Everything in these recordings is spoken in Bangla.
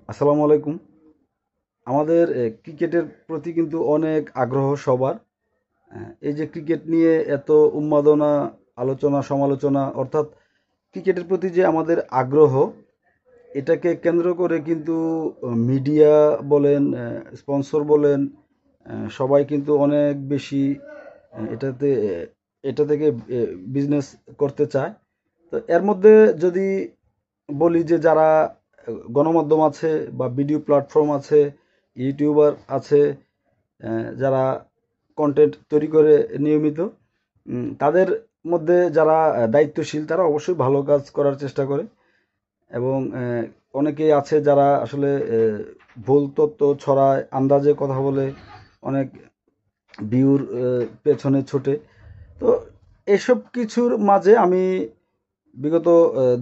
আসসালামু আলাইকুম। আমাদের ক্রিকেটের প্রতি কিন্তু অনেক আগ্রহ সবার। এই যে ক্রিকেট নিয়ে এত উন্মাদনা, আলোচনা সমালোচনা, অর্থাৎ ক্রিকেটের প্রতি যে আমাদের আগ্রহ, এটাকে কেন্দ্র করে কিন্তু মিডিয়া বলেন, স্পন্সর বলেন, সবাই কিন্তু অনেক বেশি এটাতে এটা থেকে বিজনেস করতে চায়। তো এর মধ্যে যদি বলি যে যারা গণমাধ্যম আছে বা ভিডিও প্ল্যাটফর্ম আছে, ইউটিউবার আছে, যারা কন্টেন্ট তৈরি করে নিয়মিত, তাদের মধ্যে যারা দায়িত্বশীল তারা অবশ্যই ভালো কাজ করার চেষ্টা করে। এবং অনেকেই আছে যারা আসলে ভুল তথ্য ছড়ায়, আন্দাজে কথা বলে, অনেক ভিউর পেছনে ছোটে। তো এসব কিছুর মাঝে আমি বিগত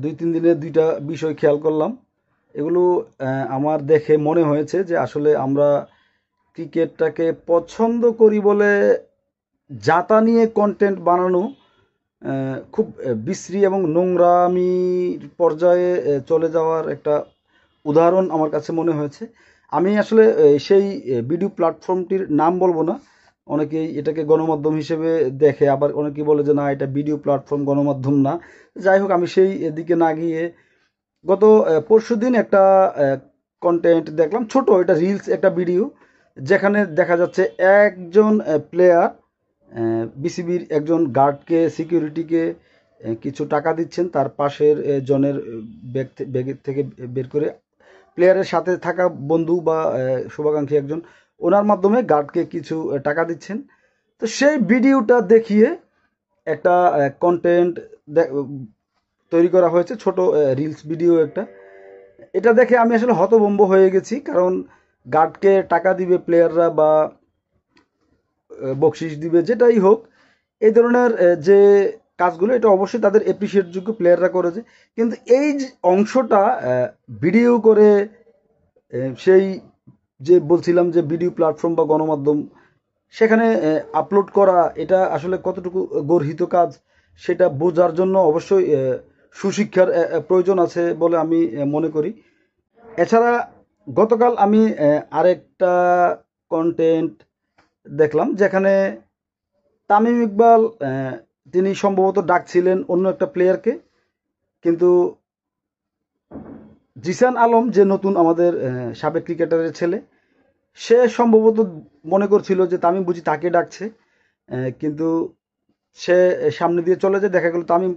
২-৩ দিনে ২টা বিষয় খেয়াল করলাম। এগুলো আমার দেখে মনে হয়েছে যে আসলে আমরা ক্রিকেটটাকে পছন্দ করি বলে যা তা নিয়ে কন্টেন্ট বানানো খুব বিশ্রী এবং নোংরামির পর্যায়ে চলে যাওয়ার একটা উদাহরণ আমার কাছে মনে হয়েছে। আমি আসলে সেই ভিডিও প্ল্যাটফর্মটির নাম বলবো না। অনেকেই এটাকে গণমাধ্যম হিসেবে দেখে, আবার অনেকেই বলে যে না, এটা ভিডিও প্ল্যাটফর্ম, গণমাধ্যম না। যাই হোক, আমি সেই দিকে না গিয়ে গত পরশুদিন একটা কন্টেন্ট দেখলাম, ছোট এটা রিলস একটা ভিডিও, যেখানে দেখা যাচ্ছে একজন প্লেয়ার বিসিবির একজন গার্ডকে, সিকিউরিটিকে কিছু টাকা দিচ্ছেন, তার পাশের জনের ব্যাগ থেকে বের করে প্লেয়ারের সাথে থাকা বন্ধু বা শুভাকাঙ্ক্ষী একজন ওনার মাধ্যমে গার্ডকে কিছু টাকা দিচ্ছেন। তো সেই ভিডিওটা দেখিয়ে একটা কন্টেন্ট তৈরি করা হয়েছে, ছোট রিলস ভিডিও একটা। এটা দেখে আমি আসলে হতভম্ব হয়ে গেছি, কারণ গার্ডকে টাকা দিবে প্লেয়াররা বা বকশিস দিবে, যেটাই হোক, এই ধরনের যে কাজগুলো, এটা অবশ্যই তাদের এপ্রিসিয়েট যোগ্য, প্লেয়াররা করেছে। কিন্তু এই যে অংশটা ভিডিও করে সেই যে বলছিলাম যে ভিডিও প্ল্যাটফর্ম বা গণমাধ্যম, সেখানে আপলোড করা, এটা আসলে কতটুকু গর্হিত কাজ সেটা বোঝার জন্য অবশ্যই সুশিক্ষার প্রয়োজন আছে বলে আমি মনে করি। এছাড়া গতকাল আমি আরেকটা কন্টেন্ট দেখলাম, যেখানে তামিম ইকবাল তিনি সম্ভবত ডাকছিলেন অন্য একটা প্লেয়ারকে, কিন্তু জিসান আলম যে নতুন আমাদের সাবেক ক্রিকেটারের ছেলে, সে সম্ভবত মনে করছিল যে তামিম বুঝি তাকে ডাকছে। কিন্তু সে সামনে দিয়ে চলে যায়, দেখা গেল তামিম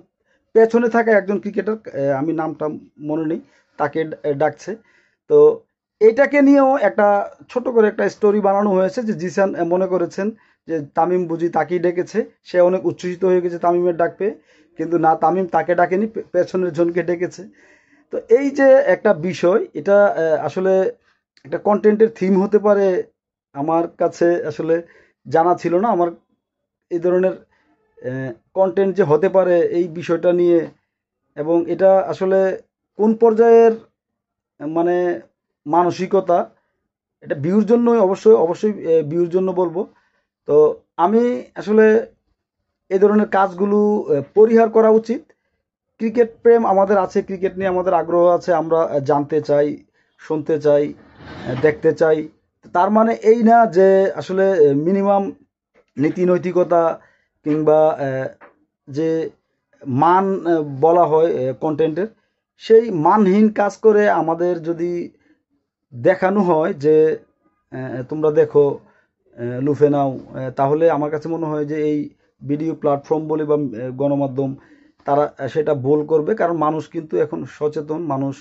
পেছনে থাকা একজন ক্রিকেটার, আমি নামটা মনে নেই, তাকে ডাকছে। তো এটাকে নিয়েও একটা ছোট করে একটা স্টোরি বানানো হয়েছে যে জিসান মনে করেছেন যে তামিম বুঝি তাকেই ডেকেছে, সে অনেক উচ্ছ্বসিত হয়ে গেছে তামিমের ডাক পেয়ে, কিন্তু না, তামিম তাকে ডাকেনি, পেছনের জনকে ডেকেছে। তো এই যে একটা বিষয়, এটা আসলে একটা কন্টেন্টের থিম হতে পারে, আমার কাছে আসলে জানা ছিল না। আমার এই ধরনের কন্টেন্ট যে হতে পারে এই বিষয়টা নিয়ে, এবং এটা আসলে কোন পর্যায়ের মানে মানসিকতা, এটা ভিউর জন্য, অবশ্যই অবশ্যই ভিউর জন্য বলবো। তো আমি আসলে এই ধরনের কাজগুলো পরিহার করা উচিত। ক্রিকেট প্রেম আমাদের আছে, ক্রিকেট নিয়ে আমাদের আগ্রহ আছে, আমরা জানতে চাই, শুনতে চাই, দেখতে চাই। তার মানে এই না যে আসলে মিনিমাম নীতি নৈতিকতা কিংবা যে মান বলা হয় কন্টেন্টের, সেই মানহীন কাজ করে আমাদের যদি দেখানো হয় যে তোমরা দেখো, লুফে নাও, তাহলে আমার কাছে মনে হয় যে এই ভিডিও প্ল্যাটফর্ম বলে বা গণমাধ্যম, তারা সেটা ভুল করবে, কারণ মানুষ কিন্তু এখন সচেতন, মানুষ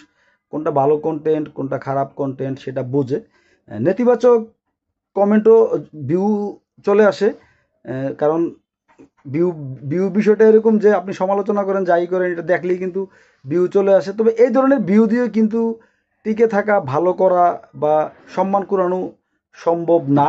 কোনটা ভালো কন্টেন্ট কোনটা খারাপ কন্টেন্ট সেটা বোঝে। নেতিবাচক কমেন্টও ভিউ চলে আসে, কারণ ভিউ ভিউ বিষয়টা এরকম যে আপনি সমালোচনা করেন, যাই করেন, এটা দেখলেই কিন্তু ভিউ চলে আসে। তবে এই ধরনের ভিউ দিয়ে কিন্তু টিকে থাকা, ভালো করা বা সম্মান কুড়ানো সম্ভব না।